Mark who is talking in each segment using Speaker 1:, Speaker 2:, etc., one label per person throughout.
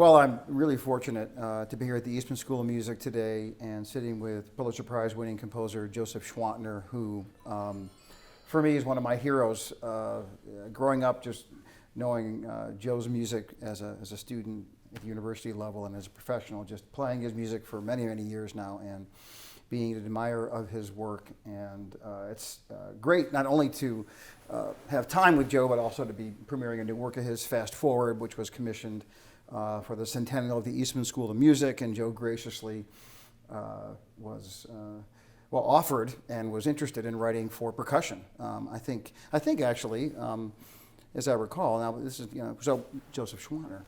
Speaker 1: Well, I'm really fortunate to be here at the Eastman School of Music today and sitting with Pulitzer Prize winning composer Joseph Schwantner, who for me is one of my heroes. Growing up, just knowing Joe's music as a student at the university level and as a professional, just playing his music for many, many years now and being an admirer of his work. And it's great not only to have time with Joe, but also to be premiering a new work of his, Fast Forward, which was commissioned for the centennial of the Eastman School of Music, and Joe graciously was offered and was interested in writing for percussion. I think actually, as I recall, now this is so Joseph Schwantner.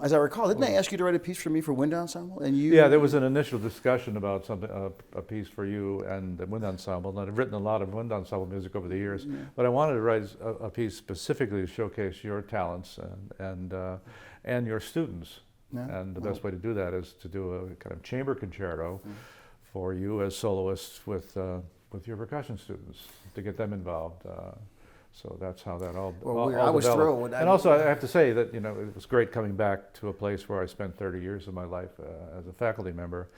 Speaker 1: As I recall, didn't I ask you to write a piece for me for wind ensemble? And you?
Speaker 2: Yeah, there was an initial discussion about something, a piece for you and the wind ensemble. And I've written a lot of wind ensemble music over the years, but I wanted to write a piece specifically to showcase your talents and your students. Yeah. And the best way to do that is to do a kind of chamber concerto for you as soloists with your percussion students, to get them involved. So that's how that all
Speaker 1: I was
Speaker 2: developed.
Speaker 1: thrilled.
Speaker 2: And also, I have to say that it was great coming back to a place where I spent 30 years of my life as a faculty member,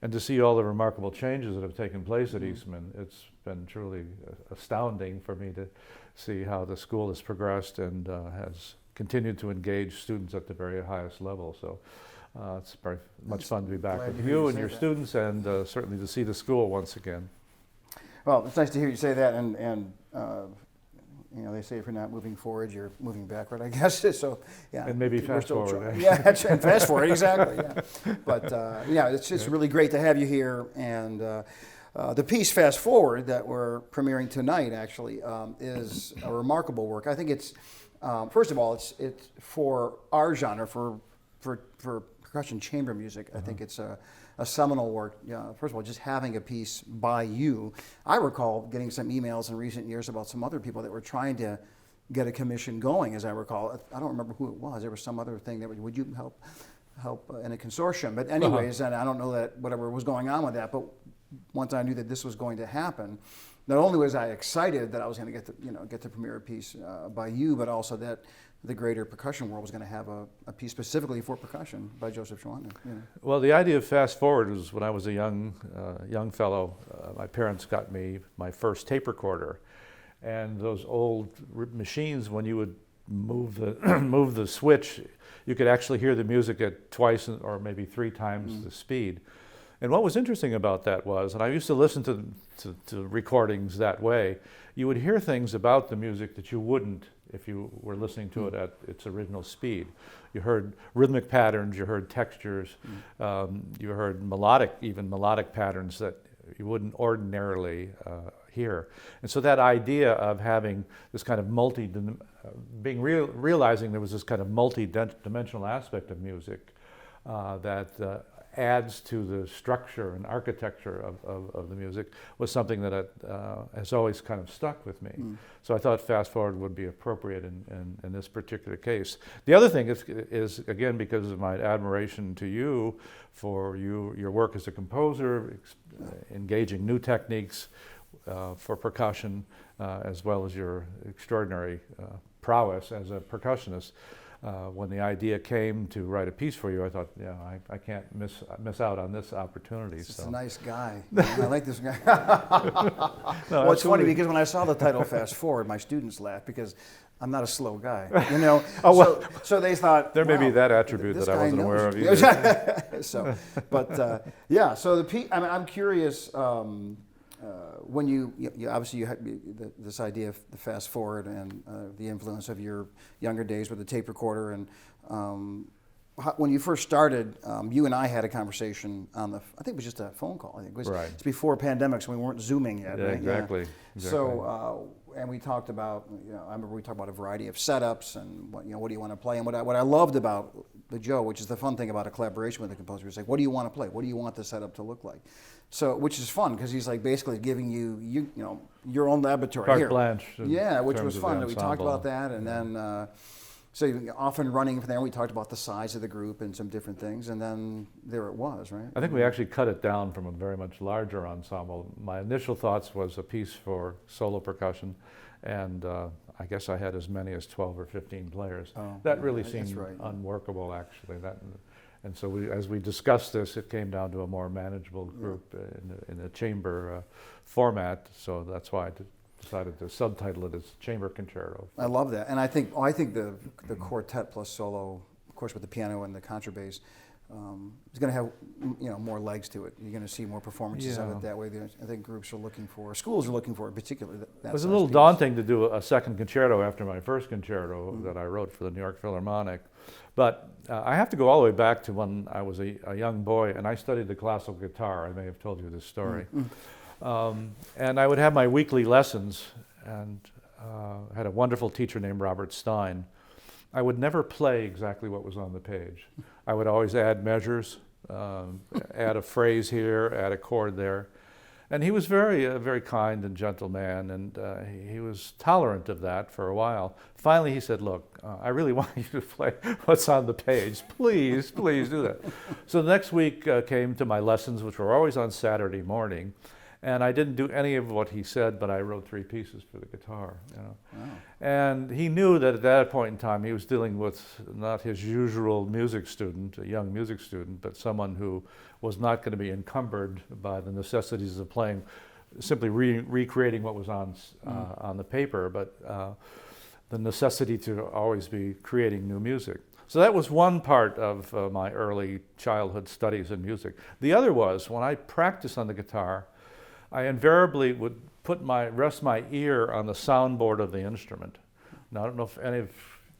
Speaker 2: and to see all the remarkable changes that have taken place at Eastman. It's been truly astounding for me to see how the school has progressed and has continued to engage students at the very highest level. So it's very much fun to be back with you and your students, and certainly to see the school once again.
Speaker 1: Well, it's nice to hear you say that, and they say if you're not moving forward, you're moving backward, I guess. So, yeah.
Speaker 2: And maybe fast forward.
Speaker 1: Yeah, and fast forward, exactly. Yeah. But it's just really great to have you here. And the piece "Fast Forward" that we're premiering tonight actually is a remarkable work. I think it's first of all, it's for our genre, for percussion chamber music. I think it's a seminal work. First of all, just having a piece by you. I recall getting some emails in recent years about some other people that were trying to get a commission going, as I recall. I don't remember who it was. There was some other thing that would you help in a consortium. But anyways, and I don't know that whatever was going on with that, but once I knew that this was going to happen, not only was I excited that I was going to get to premiere a piece by you, but also that the greater percussion world was going to have a piece specifically for percussion by Joseph Schwantner.
Speaker 2: Well, the idea of Fast Forward was when I was a young fellow. My parents got me my first tape recorder, and those old machines, when you would move the switch, you could actually hear the music at twice or maybe three times the speed. And what was interesting about that was, and I used to listen to recordings that way, you would hear things about the music that you wouldn't if you were listening to it at its original speed. You heard rhythmic patterns, you heard textures, you heard melodic patterns that you wouldn't ordinarily hear. And so that idea of having this kind of realizing there was this kind of multi-dimensional aspect of music that adds to the structure and architecture of the music was something that has always kind of stuck with me. So I thought Fast Forward would be appropriate in this particular case. The other thing is again, because of my admiration to you for your work as a composer, engaging new techniques for percussion, as well as your extraordinary prowess as a percussionist. When the idea came to write a piece for you, I thought, I can't miss out on this opportunity.
Speaker 1: He's a nice guy. I like this guy. Well, it's funny because when I saw the title "Fast Forward," my students laughed because I'm not a slow guy. So they thought
Speaker 2: there may be that attribute that I wasn't aware of either.
Speaker 1: So the piece. I'm curious. When you obviously you had this idea of the Fast Forward and the influence of your younger days with the tape recorder, and when you first started, you and I had a conversation on I think it was just a phone call. I think it's before pandemic, so we weren't Zooming yet.
Speaker 2: Yeah,
Speaker 1: right?
Speaker 2: exactly.
Speaker 1: So and we talked about I remember we talked about a variety of setups and what do you want to play, and what I loved about the Joe, which is the fun thing about a collaboration with a composer, is like, what do you want to play? What do you want the setup to look like? So, which is fun because he's like basically giving you your own laboratory.
Speaker 2: Carte blanche.
Speaker 1: Yeah, which was fun. We talked about that, and then so often running from there, we talked about the size of the group and some different things, and then there it was, right?
Speaker 2: I think we actually cut it down from a very much larger ensemble. My initial thoughts was a piece for solo percussion, and I guess I had as many as 12 or 15 players.
Speaker 1: Oh,
Speaker 2: That
Speaker 1: yeah,
Speaker 2: really
Speaker 1: that's
Speaker 2: seemed
Speaker 1: right, yeah.
Speaker 2: unworkable, actually. And so as we discussed this, it came down to a more manageable group in a chamber format. So that's why I decided to subtitle it as Chamber Concerto.
Speaker 1: I love that, and I think the quartet plus solo, of course, with the piano and the contrabass, is going to have more legs to it. You're going to see more performances of it that way. I think groups are looking for, schools are looking for, in particular. It was
Speaker 2: a little daunting to do a second concerto after my first concerto that I wrote for the New York Philharmonic, but I have to go all the way back to when I was a young boy, and I studied the classical guitar. I may have told you this story. And I would have my weekly lessons, and had a wonderful teacher named Robert Stein. I would never play exactly what was on the page. I would always add measures, add a phrase here, add a chord there. And he was very kind and gentle man, and he was tolerant of that for a while. Finally, he said, look, I really want you to play what's on the page. Please, please do that. So the next week came to my lessons, which were always on Saturday morning. And I didn't do any of what he said, but I wrote 3 pieces for the guitar.
Speaker 1: Wow.
Speaker 2: And he knew that at that point in time he was dealing with not his usual music student, a young music student, but someone who was not going to be encumbered by the necessities of playing, simply recreating what was on the paper, but the necessity to always be creating new music. So that was one part of my early childhood studies in music. The other was when I practiced on the guitar, I invariably would rest my ear on the soundboard of the instrument. Now, I don't know if any of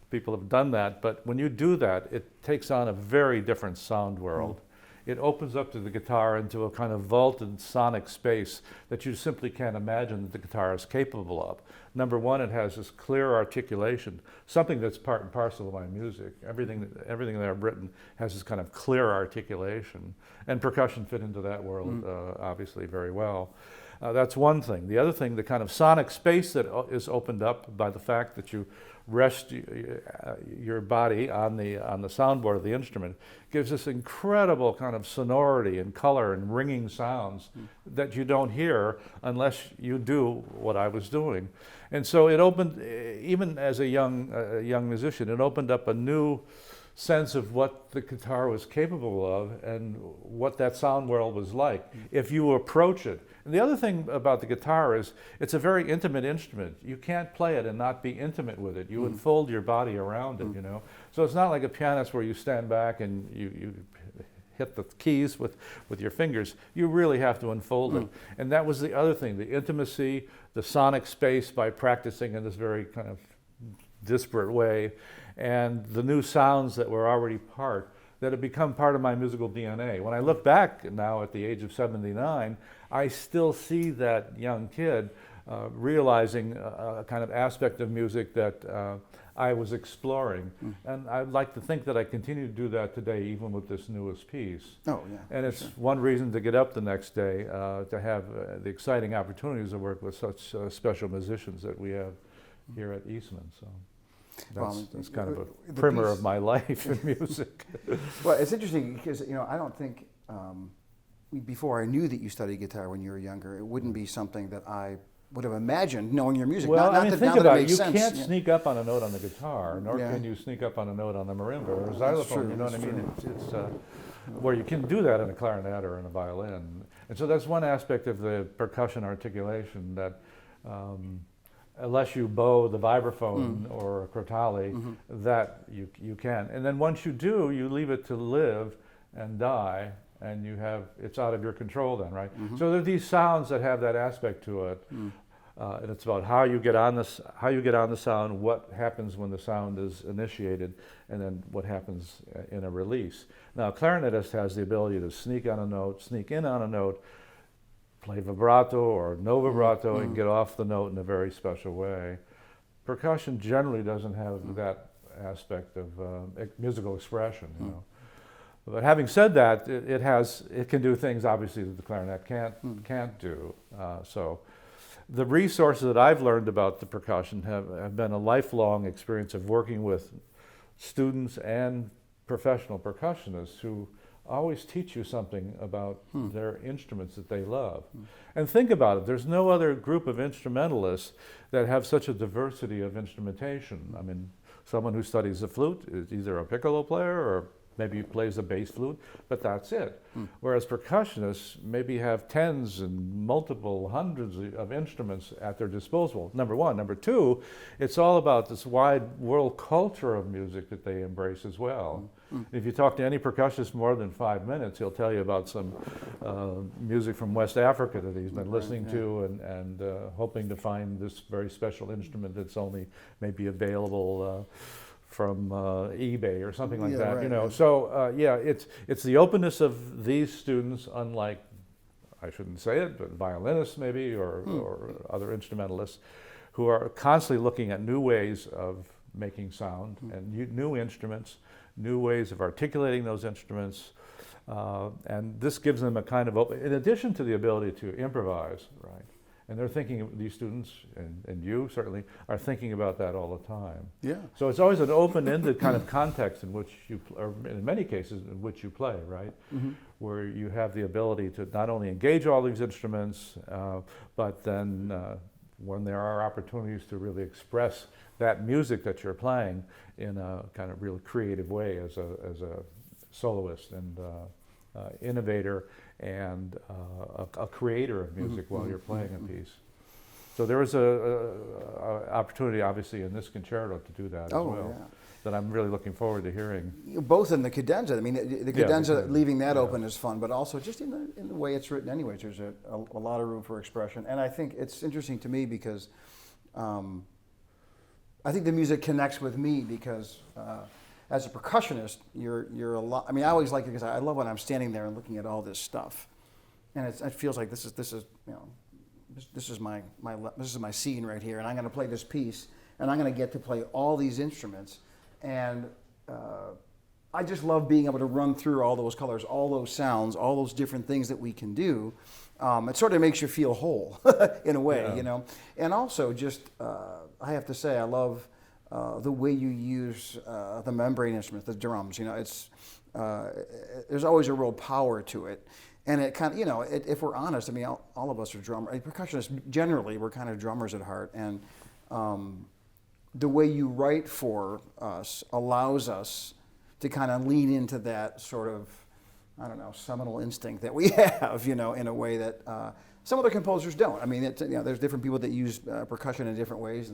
Speaker 2: people have done that, but when you do that, it takes on a very different sound world. It opens up to the guitar into a kind of vaulted sonic space that you simply can't imagine that the guitar is capable of. Number one, it has this clear articulation, something that's part and parcel of my music. Everything that I've written has this kind of clear articulation, and percussion fit into that world obviously very well. That's one thing. The other thing, the kind of sonic space that is opened up by the fact that you rest your body on the soundboard of the instrument, gives this incredible kind of sonority and color and ringing sounds that you don't hear unless you do what I was doing. And so it opened, even as a young musician, it opened up a new sense of what the guitar was capable of and what that sound world was like if you approach it. And the other thing about the guitar is it's a very intimate instrument. You can't play it and not be intimate with it. You unfold your body around it, So it's not like a pianist where you stand back and you hit the keys with your fingers. You really have to unfold it. And that was the other thing, the intimacy, the sonic space by practicing in this very kind of disparate way, and the new sounds that were already that have become part of my musical DNA. When I look back now at the age of 79, I still see that young kid realizing a kind of aspect of music that I was exploring. And I'd like to think that I continue to do that today, even with this newest piece.
Speaker 1: Oh, yeah.
Speaker 2: And it's one reason to get up the next day, to have the exciting opportunities to work with such special musicians that we have here at Eastman. So that's kind of a primer of my life in music.
Speaker 1: Well, it's interesting because, I don't think, before I knew that you studied guitar when you were younger, it wouldn't be something that I would have imagined knowing your music.
Speaker 2: Well, think about it. You
Speaker 1: sense.
Speaker 2: Can't sneak up on a note on the guitar, nor can you sneak up on a note on the marimba or xylophone. You know what I mean? It's where you can do that in a clarinet or in a violin. And so that's one aspect of the percussion articulation that unless you bow the vibraphone or a crotale, that you can. And then once you do, you leave it to live and die, and it's out of your control then, right? So there are these sounds that have that aspect to it, and it's about how you get on the sound, what happens when the sound is initiated, and then what happens in a release. Now, a clarinetist has the ability to sneak in on a note, play vibrato or no vibrato, and get off the note in a very special way. Percussion generally doesn't have that aspect of musical expression, But having said that, it can do things obviously that the clarinet can't do. So the resources that I've learned about the percussion have been a lifelong experience of working with students and professional percussionists who always teach you something about their instruments that they love. And think about it, there's no other group of instrumentalists that have such a diversity of instrumentation. I mean, someone who studies the flute is either a piccolo player or maybe plays a bass flute, but that's it. Whereas percussionists maybe have tens and multiple hundreds of instruments at their disposal, number one. Number two, it's all about this wide world culture of music that they embrace as well. If you talk to any percussionist more than 5 minutes, he'll tell you about some music from West Africa that he's been listening to and hoping to find this very special instrument that's only maybe available from eBay or something like that, you know. Right. So yeah, it's the openness of these students, unlike, I shouldn't say it, but violinists maybe or other instrumentalists, who are constantly looking at new ways of making sound and new instruments, new ways of articulating those instruments, and this gives them a kind of in addition to the ability to improvise, right? And they're thinking, these students, and you certainly, are thinking about that all the time. Yeah. So it's always an open-ended kind of context in which you, or in many cases, in which you play, right? Where you have the ability to not only engage all these instruments, but then when there are opportunities to really express that music that you're playing in a kind of real creative way as a soloist and innovator and a creator of music while you're playing a piece. So there was a opportunity, obviously, in this concerto to do that as well. Yeah. That I'm really looking forward to hearing.
Speaker 1: Both in the cadenza. I mean, the cadenza, leaving that open is fun, but also just in the way it's written. Anyways, there's a lot of room for expression, and I think it's interesting to me because I think the music connects with me because. As a percussionist, you're a lot. I mean, I always like it because I love when I'm standing there and looking at all this stuff, and it feels like this is you know, this is my scene right here, and I'm going to play this piece, and I'm going to get to play all these instruments, and I just love being able to run through all those colors, all those sounds, all those different things that we can do. It sort of makes you feel whole in a way, you know, and also just I have to say I love. The way you use the membrane instruments, the drums, you know, it's there's always a real power to it, and it kind of, you know, if we're honest, I mean, all of us are drummers. Percussionists generally, we're kind of drummers at heart, and the way you write for us allows us to kind of lean into that sort of, I don't know, seminal instinct that we have, you know, in a way that. Some other composers don't. I mean, you know, there's different people that use percussion in different ways,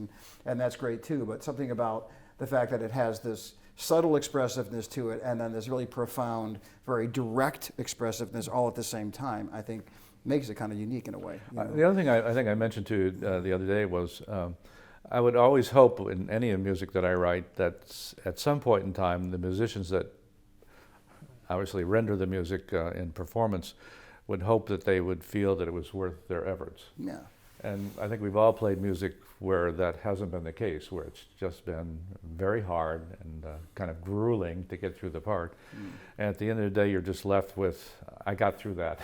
Speaker 1: and that's great too. But something about the fact that it has this subtle expressiveness to it, and then this really profound, very direct expressiveness all at the same time, I think makes it kind of unique in a way. You know?
Speaker 2: The other thing I think I mentioned to you the other day was I would always hope in any music that I write that at some point in time the musicians that obviously render the music in performance would hope that they would feel that it was worth their efforts. Yeah. And I think we've all played music where that hasn't been the case, where it's just been very hard and kind of grueling to get through the part. And at the end of the day, you're just left with, I got through that.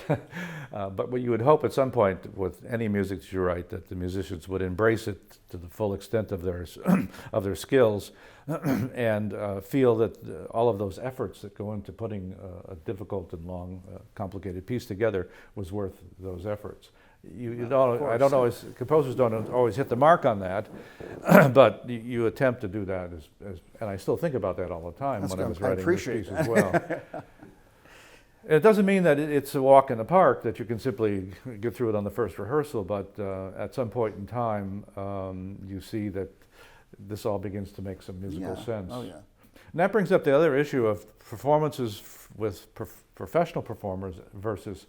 Speaker 2: But what you would hope at some point with any music that you write, that the musicians would embrace it to the full extent of their of their skills and feel that all of those efforts that go into putting a difficult and long, complicated piece together was worth those efforts. I don't always, composers don't always hit the mark on that, but you attempt to do that, and I still think about that all the time when I was writing this piece as well. It doesn't mean that it's a walk in the park, that you can simply get through it on the first rehearsal, but at some point in time, you see that this all begins to make some musical sense. Oh, yeah. And that brings up the other issue of performances with professional performers versus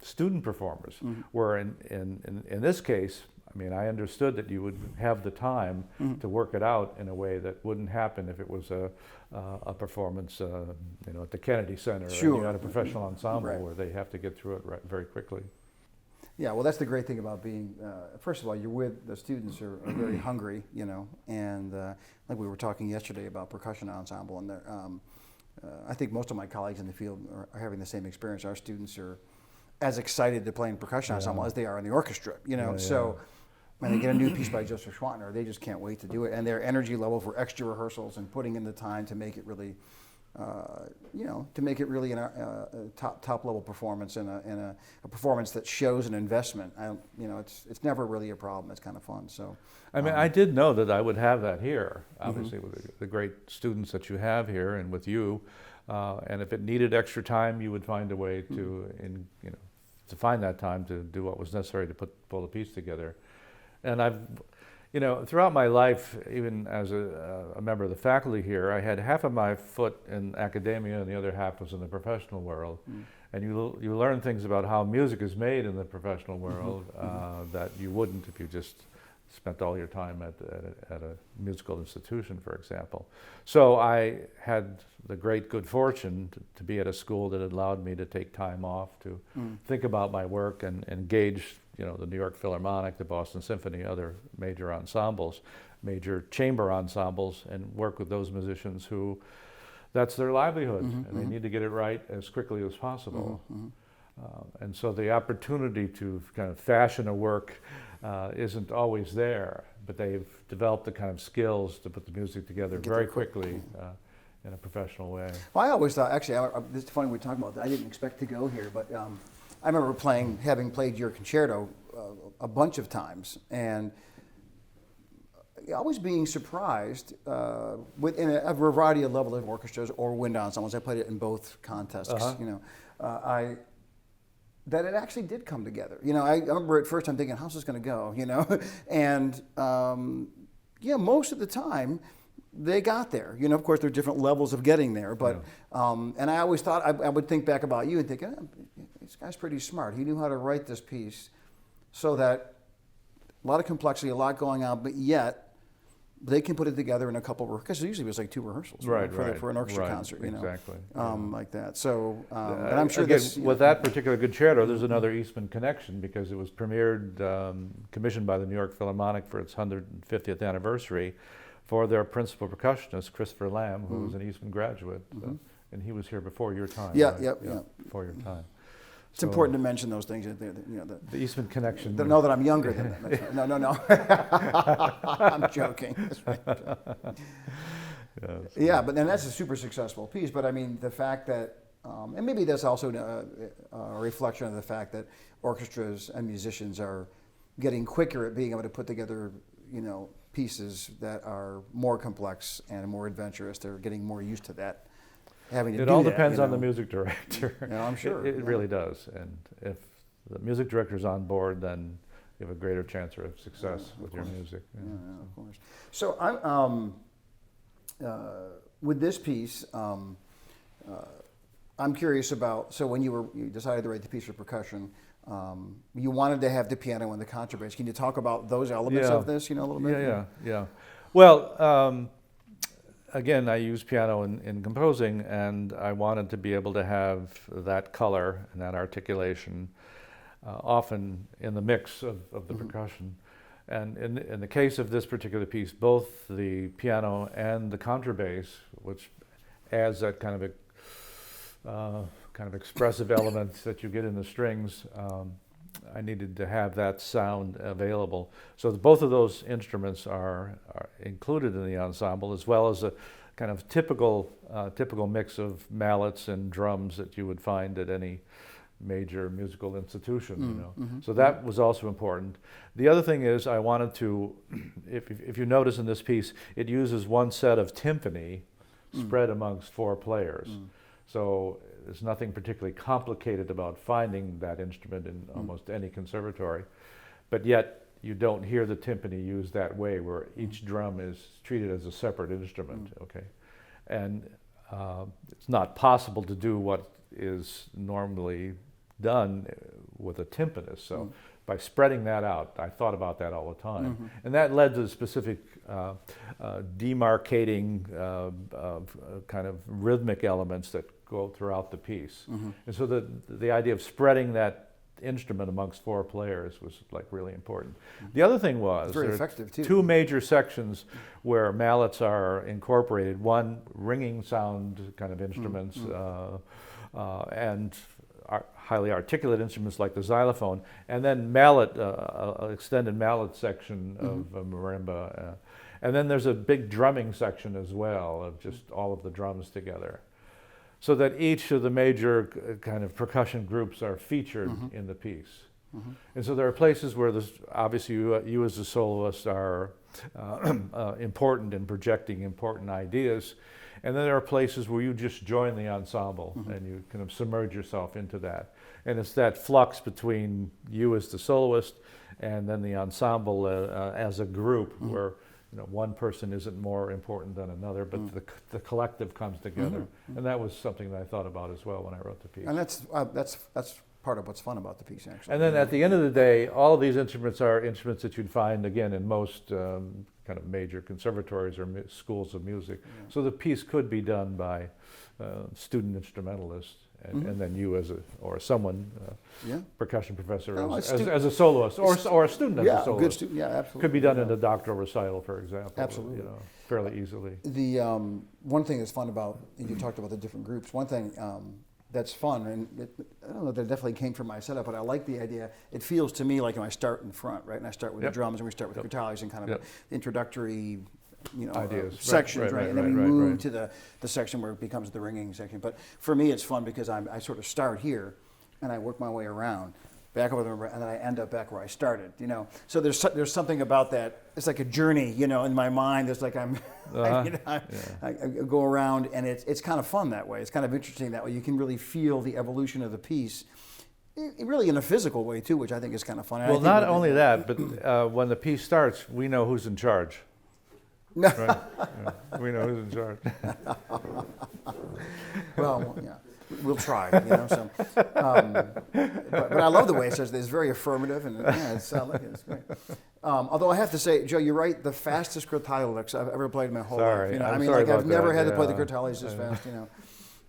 Speaker 2: student performers, where in this case, I mean, I understood that you would have the time to work it out in a way that wouldn't happen if it was a performance, you know, at the Kennedy Center, or you had a professional ensemble where they have to get through it very quickly.
Speaker 1: Yeah, well, that's the great thing about being, first of all, you're with the students who are very hungry, you know, and like we were talking yesterday about percussion ensemble, and I think most of my colleagues in the field are having the same experience. Our students are as excited to play in percussion ensemble as they are in the orchestra, you know. So when they get a new piece by Joseph Schwantner, they just can't wait to do it, and their energy level for extra rehearsals and putting in the time to make it really to make it really a top level performance and a performance that shows an investment. It's never really a problem. It's kind of fun. So,
Speaker 2: I mean, I did know that I would have that here, obviously, with the great students that you have here and with you. And if it needed extra time, you would find a way to, to find that time to do what was necessary to pull the piece together. And I've, throughout my life, even as a member of the faculty here, I had half of my foot in academia and the other half was in the professional world. And you learn things about how music is made in the professional world that you wouldn't if you just spent all your time at a musical institution, for example. So I had the great good fortune to be at a school that allowed me to take time off to think about my work and engage, the New York Philharmonic, the Boston Symphony, other major ensembles, major chamber ensembles, and work with those musicians who, that's their livelihood, and they need to get it right as quickly as possible. And so the opportunity to kind of fashion a work isn't always there, but they've developed the kind of skills to put the music together very quickly in a professional way.
Speaker 1: Well, I always thought, actually, this is funny we're talking about that. I didn't expect to go here, but I remember having played your concerto a bunch of times, and always being surprised within a variety of level of orchestras or wind ensembles. I played it in both contests, that it actually did come together. I remember at first I'm thinking, how's this going to go? And most of the time they got there. Of course, there are different levels of getting there, but and I always thought I would think back about you and think, this guy's pretty smart. He knew how to write this piece so that a lot of complexity, a lot going on, but yet they can put it together in a couple of, because usually it was like 2 rehearsals for an orchestra concert,
Speaker 2: exactly.
Speaker 1: Like that. So, and I'm sure
Speaker 2: again,
Speaker 1: this
Speaker 2: with that particular concerto, there's another Eastman connection because it was premiered, commissioned by the New York Philharmonic for its 150th anniversary for their principal percussionist, Christopher Lamb, who was an Eastman graduate, and he was here before your time. Before your time.
Speaker 1: It's important to mention those things.
Speaker 2: The Eastman connection.
Speaker 1: Know that I'm younger than them. No. I'm joking. But then that's a super successful piece. But I mean, the fact that, and maybe that's also a reflection of the fact that orchestras and musicians are getting quicker at being able to put together, pieces that are more complex and more adventurous. They're getting more used to that.
Speaker 2: It all depends on the music director.
Speaker 1: I'm sure.
Speaker 2: It really does. And if the music director's on board, then you have a greater chance of success with your music.
Speaker 1: Of course. So I'm with this piece. I'm curious about. So when you decided to write the piece for percussion, you wanted to have the piano and the contrabass. Can you talk about those elements of this? A little bit.
Speaker 2: Yeah. Well. Again, I use piano in composing, and I wanted to be able to have that color and that articulation often in the mix of the percussion. And in the case of this particular piece, both the piano and the contrabass, which adds that kind of expressive element that you get in the strings, I needed to have that sound available. So both of those instruments are included in the ensemble, as well as a kind of typical mix of mallets and drums that you would find at any major musical institution. So that was also important. The other thing is I wanted to, if you notice in this piece, it uses one set of timpani spread amongst 4 players. So there's nothing particularly complicated about finding that instrument in almost any conservatory, but yet you don't hear the timpani used that way, where each drum is treated as a separate instrument. And it's not possible to do what is normally done with a timpanist. So by spreading that out, I thought about that all the time, and that led to specific demarcating kind of rhythmic elements that go throughout the piece. And so the idea of spreading that instrument amongst 4 players was like really important. The other thing was
Speaker 1: very effective too.
Speaker 2: 2 major sections where mallets are incorporated. One, ringing sound kind of instruments, and highly articulate instruments like the xylophone, and then mallet, extended mallet section of marimba. And then there's a big drumming section as well of just all of the drums together. so that each of the major kind of percussion groups are featured in the piece. And so there are places where obviously you as a soloist are important in projecting important ideas, and then there are places where you just join the ensemble and you kind of submerge yourself into that. And it's that flux between you as the soloist and then the ensemble as a group where one person isn't more important than another, but the collective comes together. And that was something that I thought about as well when I wrote the piece.
Speaker 1: And that's part of what's fun about the piece, actually.
Speaker 2: And then at the end of the day, all of these instruments are instruments that you'd find, again, in most kind of major conservatories or schools of music. So the piece could be done by student instrumentalists, and then you as someone, percussion professor, as a soloist, or a student as a soloist.
Speaker 1: Good student, absolutely.
Speaker 2: Could be done in a doctoral recital, for example.
Speaker 1: Absolutely.
Speaker 2: Fairly easily.
Speaker 1: The one thing that's fun about, you talked about the different groups, one thing that's fun, and I don't know that it definitely came from my setup, but I like the idea. It feels to me like I start in front, right? And I start with the drums, and we start with the guitars and kind of introductory ideas, sections, right? And then we move to the section where it becomes the ringing section. But for me, it's fun because I sort of start here, and I work my way around, back over the, and then I end up back where I started, So there's something about that. It's like a journey, in my mind. It's like I go around, and it's kind of fun that way. It's kind of interesting that way. You can really feel the evolution of the piece, really in a physical way too, which I think is kind of fun.
Speaker 2: Well, not only that, but when the piece starts, we know who's in charge. Right? We know who's in charge.
Speaker 1: Well, yeah. We'll try, So, but I love the way it says that. It's very affirmative, and it's great. Although I have to say, Joe, you're right. The fastest crotale I've ever played in my whole life. I've never had to play the crotales this fast.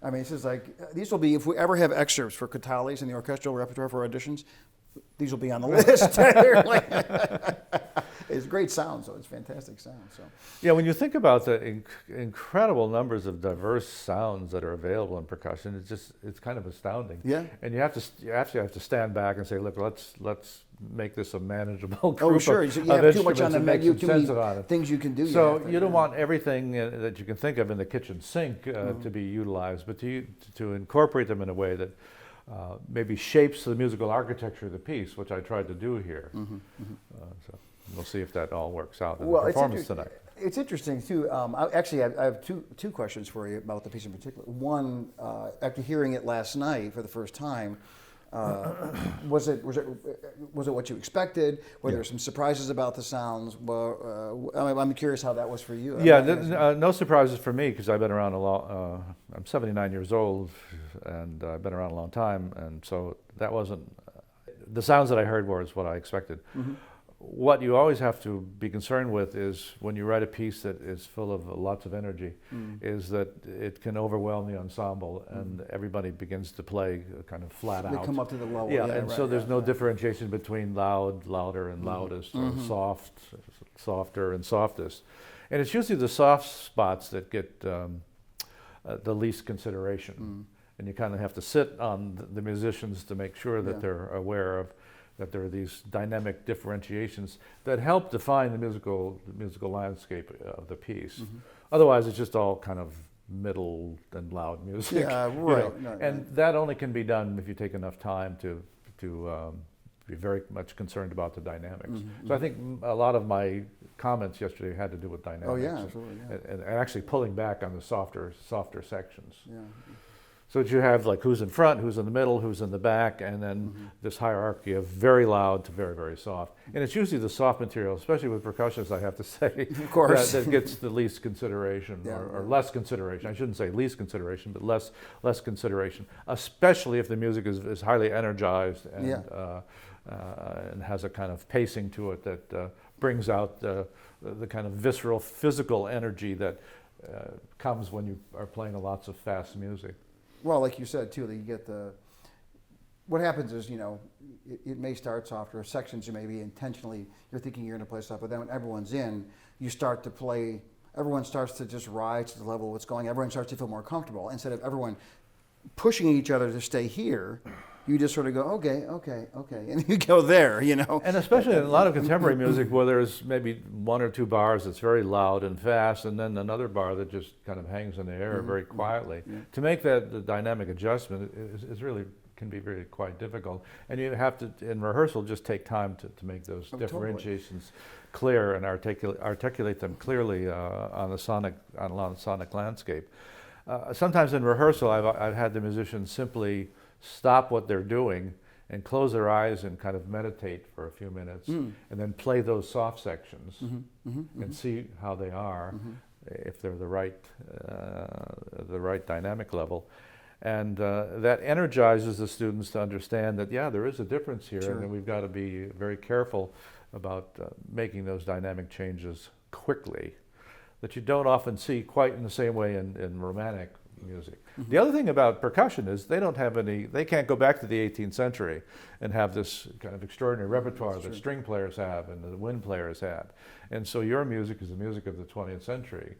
Speaker 1: I mean, it's just like these will be. If we ever have excerpts for crotales in the orchestral repertoire for auditions, these will be on the list. It's great sound, so it's fantastic sound. So
Speaker 2: yeah, when you think about the incredible numbers of diverse sounds that are available in percussion, it's kind of astounding.
Speaker 1: Yeah,
Speaker 2: and you actually have to stand back and say, look, let's make this a manageable group.
Speaker 1: Oh, sure.
Speaker 2: Of
Speaker 1: you have too much on the menu,
Speaker 2: too many
Speaker 1: things you can do.
Speaker 2: So you don't want everything that you can think of in the kitchen sink to be utilized, but to incorporate them in a way that maybe shapes the musical architecture of the piece, which I tried to do here. So we'll see if that all works out in the performance tonight.
Speaker 1: It's interesting too. I have two questions for you about the piece in particular. One, after hearing it last night for the first time, was it what you expected? Were there some surprises about the sounds? Well, I'm curious how that was for you.
Speaker 2: Yeah, no surprises for me because I've been around a long. I'm 79 years old, and I've been around a long time, and so that wasn't the sounds that I heard was what I expected. What you always have to be concerned with is when you write a piece that is full of lots of energy, is that it can overwhelm the ensemble and everybody begins to play kind of flat out.
Speaker 1: They come up to the level.
Speaker 2: So there's no differentiation between loud, louder, and loudest, or soft, softer, and softest. And it's usually the soft spots that get the least consideration. And you kind of have to sit on the musicians to make sure that they're aware of that there are these dynamic differentiations that help define the musical landscape of the piece. Otherwise, it's just all kind of middle and loud music.
Speaker 1: Yeah, right.
Speaker 2: And that only can be done if you take enough time to be very much concerned about the dynamics. So I think a lot of my comments yesterday had to do with dynamics.
Speaker 1: Oh yeah, absolutely.
Speaker 2: And actually pulling back on the softer sections. Yeah. So that you have like who's in front, who's in the middle, who's in the back, and then this hierarchy of very loud to very, very soft. And it's usually the soft material, especially with percussionists, I have to say,
Speaker 1: of course,
Speaker 2: that gets the least consideration or less consideration. I shouldn't say least consideration, but less consideration, especially if the music is highly energized and has a kind of pacing to it that brings out the kind of visceral, physical energy that comes when you are playing lots of fast music.
Speaker 1: Well, like you said too, that you get what happens is, it may start softer. Sections you may be intentionally, you're thinking you're going to play stuff, but then when everyone's in, you start to play, everyone starts to just rise to the level of what's going, everyone starts to feel more comfortable. Instead of everyone pushing each other to stay here, you just sort of go, okay, and you go there, you know.
Speaker 2: And especially in a lot of contemporary music where there's maybe one or two bars that's very loud and fast, and then another bar that just kind of hangs in the air very quietly.
Speaker 1: Yeah.
Speaker 2: To make that the dynamic adjustment is really can be really quite difficult. And you have to, in rehearsal, just take time to make those differentiations clear and articulate them clearly on the sonic landscape. Sometimes in rehearsal, I've had the musicians simply stop what they're doing and close their eyes and kind of meditate for a few minutes, and then play those soft sections and see how they are, if they're the right dynamic level. And that energizes the students to understand that, yeah, there is a difference here, and that we've got to be very careful about making those dynamic changes quickly, that you don't often see quite in the same way in romantic music. The other thing about percussion is they can't go back to the 18th century and have this kind of extraordinary repertoire that string players have and the wind players had. And so your music is the music of the 20th century,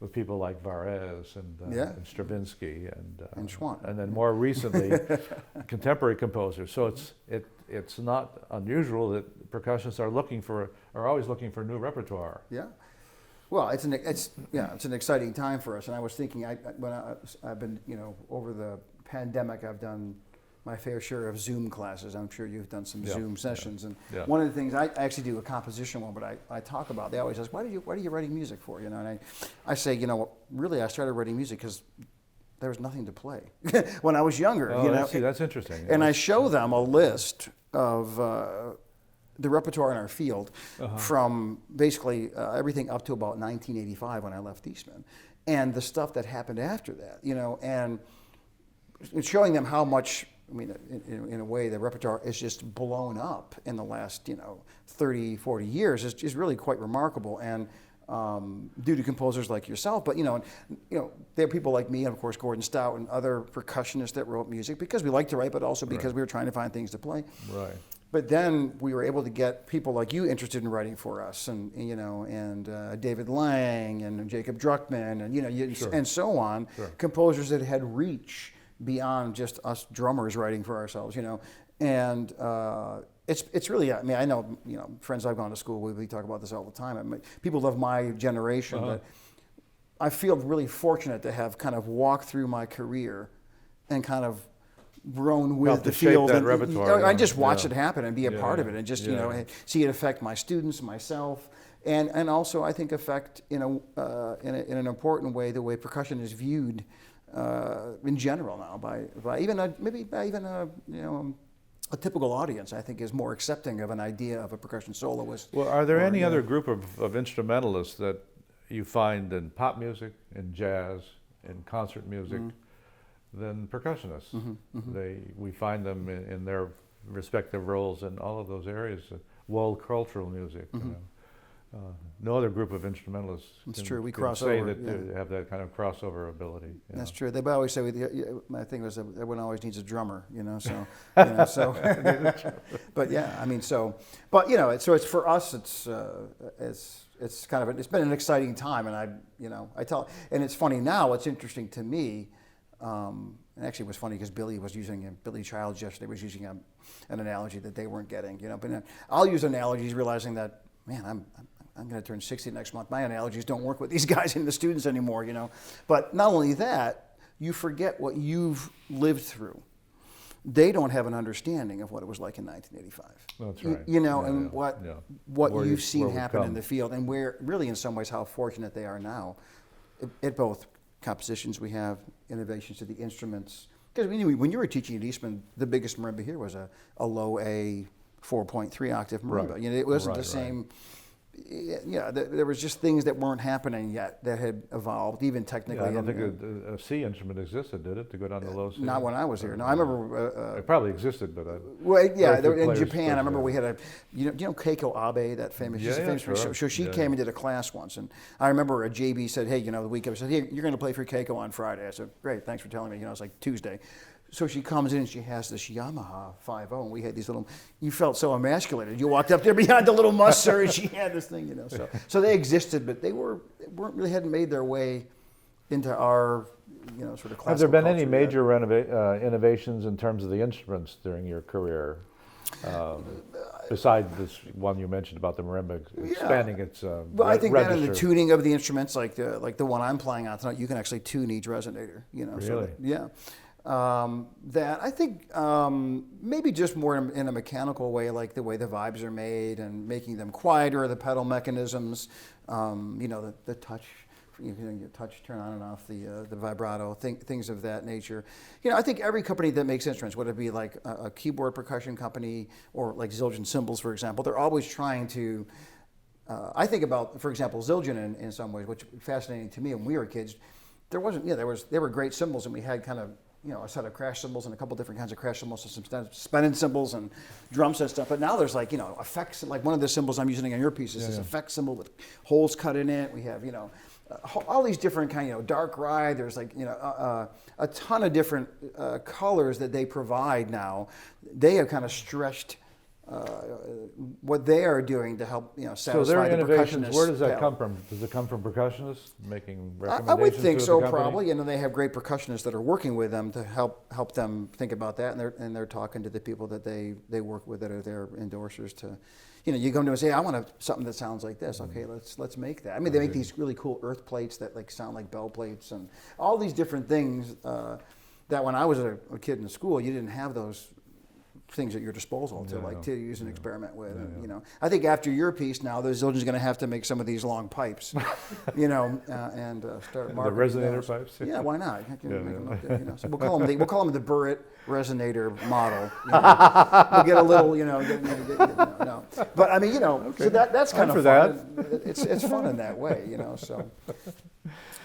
Speaker 2: with people like Varese and Stravinsky and
Speaker 1: Schwantner.
Speaker 2: And then more recently, contemporary composers. So it's not unusual that percussionists are always looking for new repertoire.
Speaker 1: Yeah. Well, it's an exciting time for us, and I was thinking, I've been, over the pandemic, I've done my fair share of Zoom classes. I'm sure you've done some Zoom sessions, and one of the things I actually do a composition one, but I talk about. They always ask, what are you writing music for? And I say, really, I started writing music because there was nothing to play when I was younger.
Speaker 2: That's interesting.
Speaker 1: And I show them a list of the repertoire in our field from basically everything up to about 1985 when I left Eastman, and the stuff that happened after that, and showing them how much, in a way, the repertoire is just blown up in the last, 30, 40 years is really quite remarkable, and due to composers like yourself, but there are people like me, and of course Gordon Stout and other percussionists that wrote music because we like to write, but also because we were trying to find things to play. Right. But then we were able to get people like you interested in writing for us, and David Lang and Jacob Druckmann, and and so on, composers that had reach beyond just us drummers writing for ourselves, and it's really, I know, friends I've gone to school with, we talk about this all the time. People of my generation, but I feel really fortunate to have kind of walked through my career and kind of grown with the field.
Speaker 2: That repertoire,
Speaker 1: I just watch it happen and be a part of it, and just see it affect my students, myself, and also I think affect in an important way the way percussion is viewed in general now by even a typical audience. I think is more accepting of an idea of a percussion soloist.
Speaker 2: Well, are there any other group of instrumentalists that you find in pop music, in jazz, in concert music, than percussionists? We find them in their respective roles in all of those areas. World cultural music. No other group of instrumentalists can say that they have that kind of crossover ability.
Speaker 1: That's true. They always say, my thing was, everyone always needs a drummer, so. But yeah, so it's for us. It's kind of it's been an exciting time, and and it's funny now. What's interesting to me. And actually, it was funny because Billy Childs yesterday was using an analogy that they weren't getting, But I'll use analogies, realizing that, man, I'm going to turn 60 next month. My analogies don't work with these guys and the students anymore, But not only that, you forget what you've lived through. They don't have an understanding of what it was like in 1985.
Speaker 2: That's right.
Speaker 1: And what you've seen happen in the field, and where really, in some ways, how fortunate they are now at both compositions we have, innovations to the instruments. Because when you were teaching at Eastman, the biggest marimba here was a low A 4.3 octave marimba. It wasn't the same. There was just things that weren't happening yet that had evolved, even technically.
Speaker 2: I don't think a C instrument existed, did it, to go down to low C?
Speaker 1: Not when I was here. No, I remember.
Speaker 2: It probably existed, but
Speaker 1: in Japan, I remember we had Keiko Abe, that famous. So she came and did a class once, and I remember a JB said, "Hey, the week of," said, "Hey, you're going to play for Keiko on Friday." I said, "Great, thanks for telling me." It's like Tuesday. So she comes in and she has this Yamaha 5.0, and we had these little. You felt so emasculated. You walked up there behind the little musser, and she had this thing, So they existed, but they hadn't made their way into our, sort of classical
Speaker 2: Have there been any
Speaker 1: culture
Speaker 2: major innovations in terms of the instruments during your career? Besides this one you mentioned about the marimba expanding its
Speaker 1: Well, I think that in the
Speaker 2: register.
Speaker 1: tuning of the instruments, like the one I'm playing on tonight, you can actually tune each resonator.
Speaker 2: Really?
Speaker 1: Yeah. That I think maybe just more in a mechanical way, like the way the vibes are made and making them quieter, the pedal mechanisms, the touch. Your touch, turn on and off the vibrato, things of that nature. I think every company that makes instruments, whether it be like a keyboard percussion company or like Zildjian cymbals, for example, they're always trying to. I think about, for example, Zildjian in some ways, which is fascinating to me. When we were kids, there were great cymbals, and we had kind of a set of crash cymbals and a couple different kinds of crash cymbals, and some suspended cymbals and drums and stuff. But now there's like effects. Like one of the cymbals I'm using on your piece is this effect cymbal with holes cut in it. We have all these different kind, dark ride. There's like, a ton of different colors that they provide now. They have kind of stretched what they are doing to help, satisfy
Speaker 2: So their
Speaker 1: the
Speaker 2: innovations,
Speaker 1: percussionist.
Speaker 2: where does that come from? Does it come from percussionists making recommendations?
Speaker 1: I would think
Speaker 2: to
Speaker 1: so,
Speaker 2: the company?
Speaker 1: probably. They have great percussionists that are working with them to help them think about that, and they're talking to the people that they work with that are their endorsers to. You come to them and say, I want something that sounds like this. Okay, let's make that. They make these really cool earth plates that like sound like bell plates and all these different things that when I was a kid in school, you didn't have those things at your disposal to use and experiment with. And, I think after your piece now, the Zildjian's going to have to make some of these long pipes, and start marketing
Speaker 2: the resonator
Speaker 1: those.
Speaker 2: pipes.
Speaker 1: Yeah, why not? Make them look good, So we'll call them the Burgett resonator model. We'll get a little, no. But so that's kind of fun. It's fun in that way, So,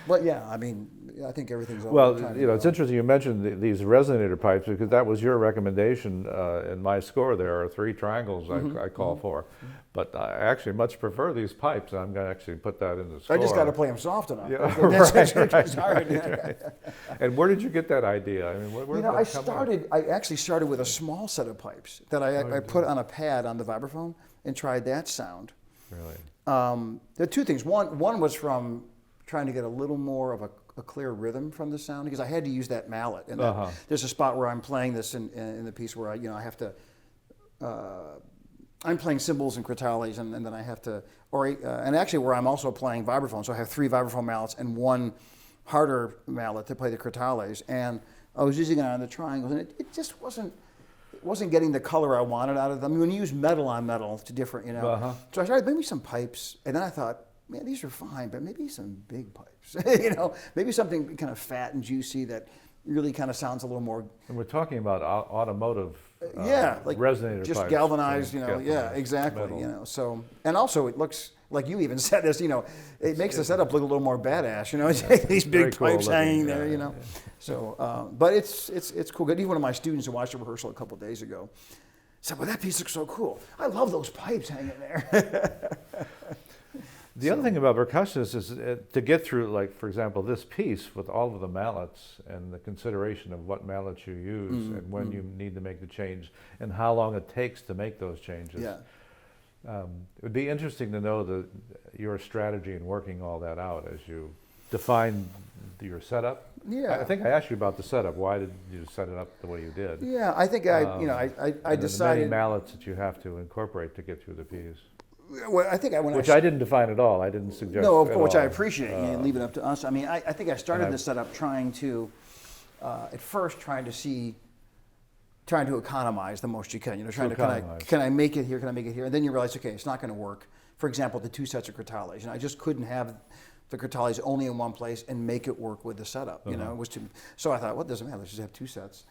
Speaker 1: but yeah, I think everything's all
Speaker 2: Well, it's interesting you mentioned these resonator pipes because that was your recommendation in my score. There are 3 triangles I call for, but I actually much prefer these pipes. I'm going to actually put that in the score.
Speaker 1: I just got to play them soft enough.
Speaker 2: Yeah, right. And where did you get that idea? Where did that come up?
Speaker 1: I actually started with a small set of pipes that I put on a pad on the vibraphone and tried that sound.
Speaker 2: Really?
Speaker 1: There are 2 things. One was from trying to get a little more of a clear rhythm from the sound because I had to use that mallet. And there's a spot where I'm playing this in the piece where I have to. I'm playing cymbals and crotales, and then I have to, and actually where I'm also playing vibraphone. So I have 3 vibraphone mallets and 1 harder mallet to play the crotales. And I was using it on the triangles, and it just wasn't getting the color I wanted out of them. When you use metal on metal, it's different, So I tried maybe some pipes, and then I thought, man, these are fine, but maybe some big pipes, maybe something kind of fat and juicy that really kind of sounds a little more.
Speaker 2: And we're talking about automotive
Speaker 1: like
Speaker 2: resonator
Speaker 1: just
Speaker 2: pipes.
Speaker 1: Galvanized, exactly,
Speaker 2: metal.
Speaker 1: So, and also it looks, like you even said this, it makes the setup look a little more badass, these big
Speaker 2: cool
Speaker 1: pipes
Speaker 2: looking,
Speaker 1: hanging there, So, but it's cool. Even one of my students who watched the rehearsal a couple of days ago said, well, that piece looks so cool. I love those pipes hanging there.
Speaker 2: The other thing about percussionists is to get through, like, for example, this piece with all of the mallets and the consideration of what mallets you use and when you need to make the change and how long it takes to make those changes.
Speaker 1: Yeah.
Speaker 2: It would be interesting to know your strategy in working all that out as you define your setup.
Speaker 1: Yeah.
Speaker 2: I think I asked you about the setup. Why did you set it up the way you did?
Speaker 1: Yeah, I think I decided.
Speaker 2: The many mallets that you have to incorporate to get through the piece.
Speaker 1: Well, I think
Speaker 2: I didn't define at all. I didn't suggest.
Speaker 1: No, of course, which
Speaker 2: all.
Speaker 1: I appreciate. Leave it up to us. I think I started this setup trying to, at first, trying to economize the most you can. Can I make it here? Can I make it here? And then you realize, okay, it's not going to work. For example, the 2 sets of crotales. I just couldn't have the crotales only in one place and make it work with the setup. It was too. So I thought, well, it doesn't matter. Let's just have 2 sets.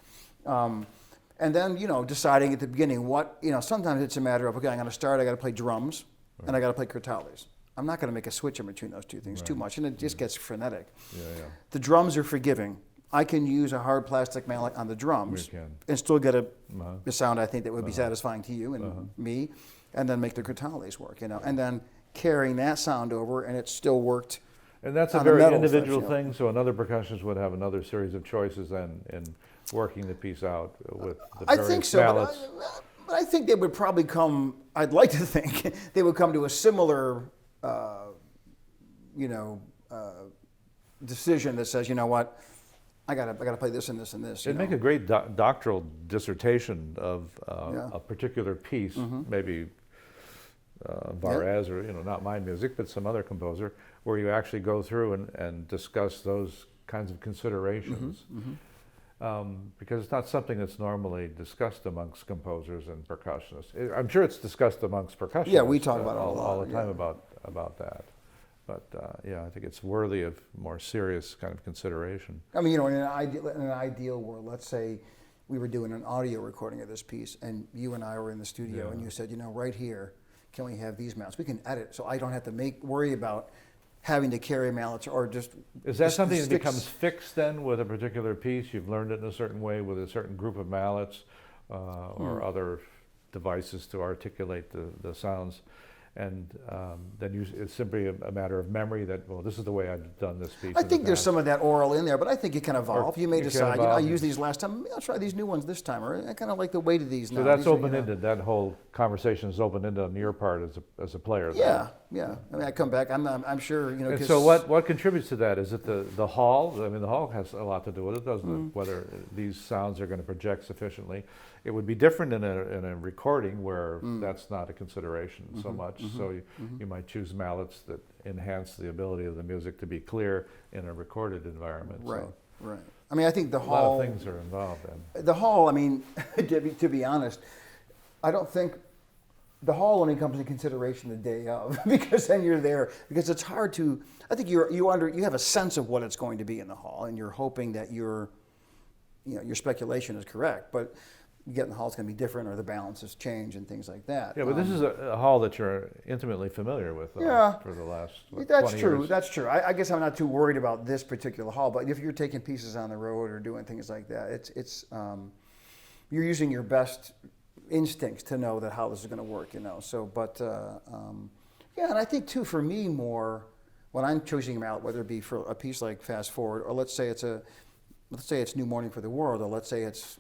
Speaker 1: And then, deciding at the beginning sometimes it's a matter of, okay, I'm going to start, I got to play drums, and I got to play crotales. I'm not going to make a switch in between those 2 things too much, and it just gets frenetic.
Speaker 2: Yeah.
Speaker 1: The drums are forgiving. I can use a hard plastic mallet on the drums and still get a sound I think that would be satisfying to you and me, and then make the crotales work, and then carrying that sound over, and it still worked.
Speaker 2: And that's a very individual thing, so another percussionist would have another series of choices then in working the piece out with the various
Speaker 1: I think so,
Speaker 2: mallets.
Speaker 1: but I think they would probably come, I'd like to think, they would come to a similar, decision that says, you know what, I gotta play this and this and this.
Speaker 2: It'd make a great doctoral dissertation of
Speaker 1: Yeah.
Speaker 2: a particular piece, maybe
Speaker 1: Yeah.
Speaker 2: Varese or not my music, but some other composer, where you actually go through and discuss those kinds of considerations. Because it's not something that's normally discussed amongst composers and percussionists. I'm sure it's discussed amongst percussionists.
Speaker 1: Yeah, we talk about it a lot,
Speaker 2: all the time
Speaker 1: yeah.
Speaker 2: about that. But yeah, I think it's worthy of more serious kind of consideration.
Speaker 1: I mean, in an ideal world, let's say we were doing an audio recording of this piece, and you and I were in the studio, and you said, right here, can we have these mallets? We can edit, so I don't have to worry about having to carry mallets or just.
Speaker 2: Is that something that becomes fixed then with a particular piece? You've learned it in a certain way with a certain group of mallets or other devices to articulate the sounds. And then it's simply a matter of memory that, well, this is the way I've done this piece.
Speaker 1: I think there's some of that oral in there, but I think it can evolve. You may decide, I used these last time, I'll try these new ones this time, or I kind of like the weight of these now.
Speaker 2: So that's open-ended. That whole conversation is open-ended on your part as a player.
Speaker 1: Yeah. I mean, I come back, I'm sure,
Speaker 2: And so what contributes to that? Is it the hall? I mean, the hall has a lot to do with it, doesn't it? Whether these sounds are going to project sufficiently. It would be different in a recording where that's not a consideration so much. So you might choose mallets that enhance the ability of the music to be clear in a recorded environment.
Speaker 1: Right,
Speaker 2: So
Speaker 1: right. I mean, I think the
Speaker 2: a
Speaker 1: hall.
Speaker 2: lot of things are involved in.
Speaker 1: The hall, I mean, to be honest, I don't think the hall only comes into consideration the day of because then you're there. Because it's hard to. I think you have a sense of what it's going to be in the hall, and you're hoping that your speculation is correct, but. You get in the hall, it's going to be different, or the balances change and things like that.
Speaker 2: Yeah, but this is a hall that you're intimately familiar with for the last 20 years.
Speaker 1: That's true. I guess I'm not too worried about this particular hall, but if you're taking pieces on the road or doing things like that, it's you're using your best instincts to know that how this is going to work, So, but and I think too, for me, more when I'm choosing them out, whether it be for a piece like Fast Forward, or let's say it's New Morning for the World, or let's say it's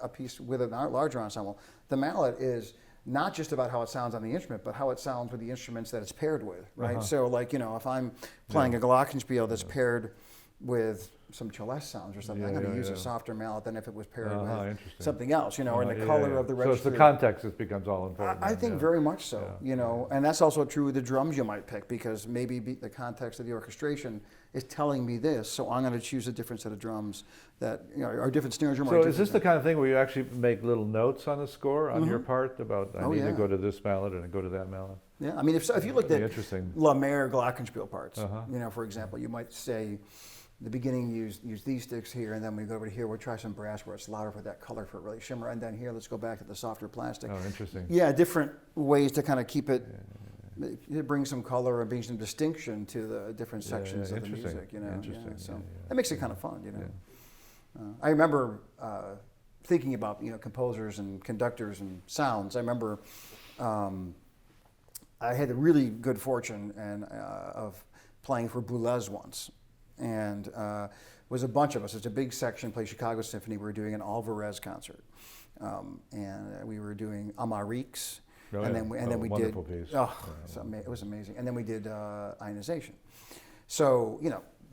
Speaker 1: a piece with a larger ensemble, the mallet is not just about how it sounds on the instrument, but how it sounds with the instruments that it's paired with, right? So like, if I'm playing a glockenspiel that's paired with some celeste sounds or something, I'm going to use a softer mallet than if it was paired with something else, or in the color of the register.
Speaker 2: So it's the context that becomes all important.
Speaker 1: I think very much so, and that's also true with the drums you might pick, because maybe the context of the orchestration is telling me this, so I'm going to choose a different set of drums that are different snare drum.
Speaker 2: So is this the kind of thing where you actually make little notes on the score on your part about I need to go to this mallet and go to that mallet?
Speaker 1: Yeah, I mean, if you looked at La Mer glockenspiel parts, for example, you might say, the beginning use these sticks here, and then we go over to here, we'll try some brass where it's louder for that color for it really shimmer, and then here let's go back to the softer plastic.
Speaker 2: Oh, interesting.
Speaker 1: Yeah, different ways to kind of keep it, bring some color and bring some distinction to the different sections of the music,
Speaker 2: Interesting.
Speaker 1: So that makes it kind of fun, I remember thinking about composers and conductors and sounds. I remember I had the really good fortune of playing for Boulez once. And it was a bunch of us. It's a big section, played Chicago Symphony. We were doing an Alvarez concert. And we were doing Amarix. And then we did,
Speaker 2: piece.
Speaker 1: It was amazing. And then we did ionization. So,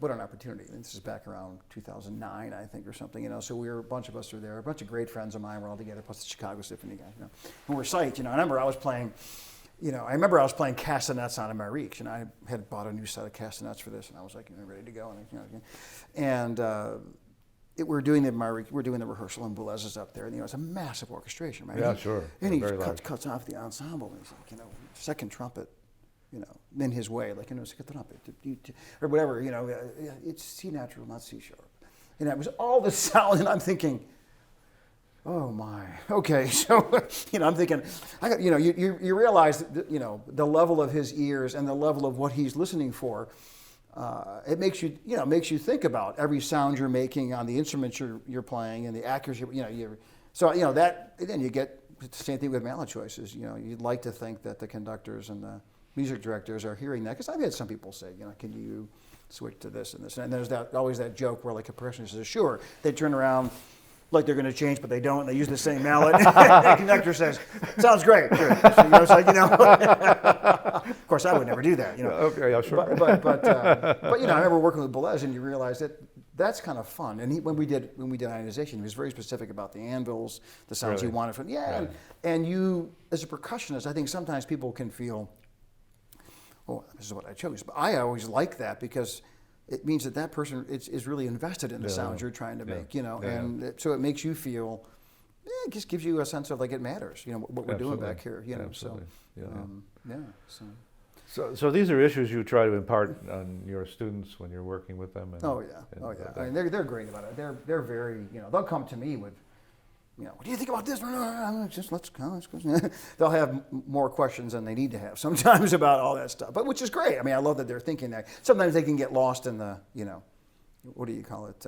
Speaker 1: what an opportunity. And this is back around 2009, I think, or something, So a bunch of us were there. A bunch of great friends of mine were all together, plus the Chicago Symphony guys, And we're psyched, I remember I was playing castanets on a Marique, and I had bought a new set of castanets for this, and I was like, ready to go. We're doing the Marique, we're doing the rehearsal, and Boulez is up there, and it's a massive orchestration, right?
Speaker 2: Yeah, sure.
Speaker 1: And he cuts off the ensemble, and he's like, second trumpet, in his way, like, second trumpet, or whatever, it's C natural, not C sharp. And it was all the sound, and I'm thinking, oh my, okay, so, I'm thinking, you realize, the level of his ears and the level of what he's listening for, it makes you think about every sound you're making on the instruments you're playing and the accuracy, then you get the same thing with mallet choices, you'd like to think that the conductors and the music directors are hearing that, because I've had some people say, can you switch to this and this, and there's always that joke where like a percussionist says, sure, they turn around, like they're going to change, but they don't. They use the same mallet. The conductor says, "Sounds great." Good. So, it's like, of course, I would never do that.
Speaker 2: Okay, yeah, sure.
Speaker 1: But I remember working with Boulez, and you realize that that's kind of fun. And when we did ionization, he was very specific about the anvils, the sounds he wanted from. Yeah, right. And you, as a percussionist, I think sometimes people can feel, "Oh, this is what I chose." But I always like that because it means that person is really invested in the sounds you're trying to make, and so it makes you feel, it just gives you a sense of like it matters, what we're doing back here,
Speaker 2: Absolutely.
Speaker 1: So
Speaker 2: these are issues you try to impart on your students when you're working with them.
Speaker 1: I mean, they're great about it. They're very, they'll come to me with, what do you think about this? Just let's go. They'll have more questions than they need to have sometimes about all that stuff, but which is great. I mean, I love that they're thinking that. Sometimes they can get lost in the, what do you call it?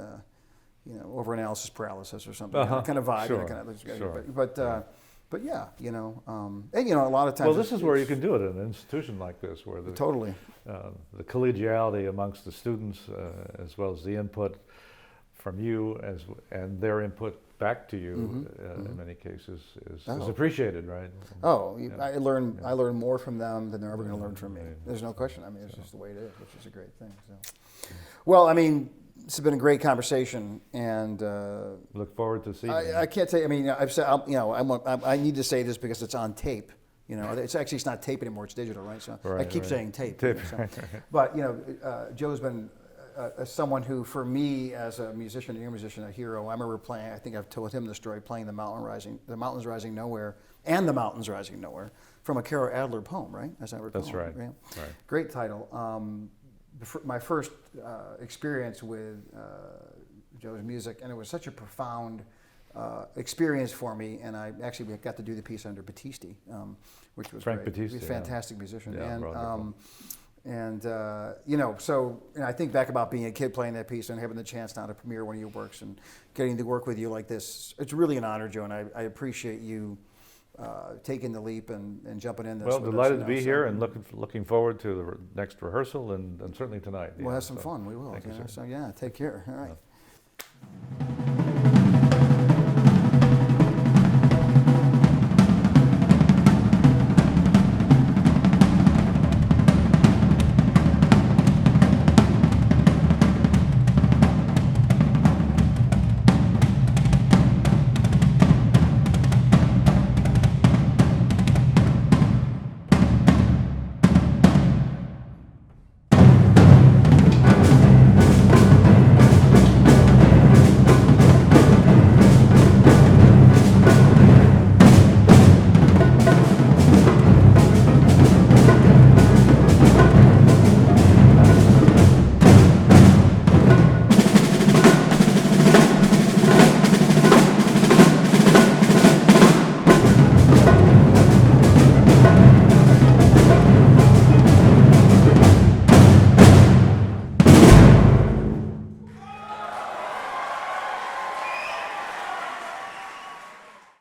Speaker 1: Overanalysis paralysis or something. Kind of vibe.
Speaker 2: Sure.
Speaker 1: But yeah, and a lot of times.
Speaker 2: Well, this is where you can do it in an institution like this, where the collegiality amongst the students, as well as the input from you and their input back to you, in many cases, is appreciated, right?
Speaker 1: I learn more from them than they're ever going to learn from me. There's no question. I mean, it's just the way it is, which is a great thing. So, well, I mean, this has been a great conversation, and
Speaker 2: look forward to seeing you.
Speaker 1: I can't tell you. I mean, I've said, I need to say this because it's on tape. It's not tape anymore; it's digital, right? So I keep saying tape. But Joe's been someone who, for me, as a musician, a young musician, a hero. I remember playing. I think I've told him the story, playing the Mountains Rising Nowhere, and the Mountains Rising Nowhere from a Carol Adler poem, right? As I recall.
Speaker 2: That's right.
Speaker 1: Yeah.
Speaker 2: Right.
Speaker 1: Great title. My first experience with Joe's music, and it was such a profound experience for me. And I actually got to do the piece under Battisti, which was
Speaker 2: Frank
Speaker 1: great.
Speaker 2: Battisti,
Speaker 1: He's a fantastic musician.
Speaker 2: And
Speaker 1: So I think back about being a kid playing that piece and having the chance now to premiere one of your works and getting to work with you like this. It's really an honor, Joe, and I appreciate you taking the leap and jumping in this.
Speaker 2: Well, delighted to be here and looking forward to the next rehearsal and certainly tonight.
Speaker 1: We'll have some fun. We will.
Speaker 2: Thank you, sir.
Speaker 1: So take care. All right.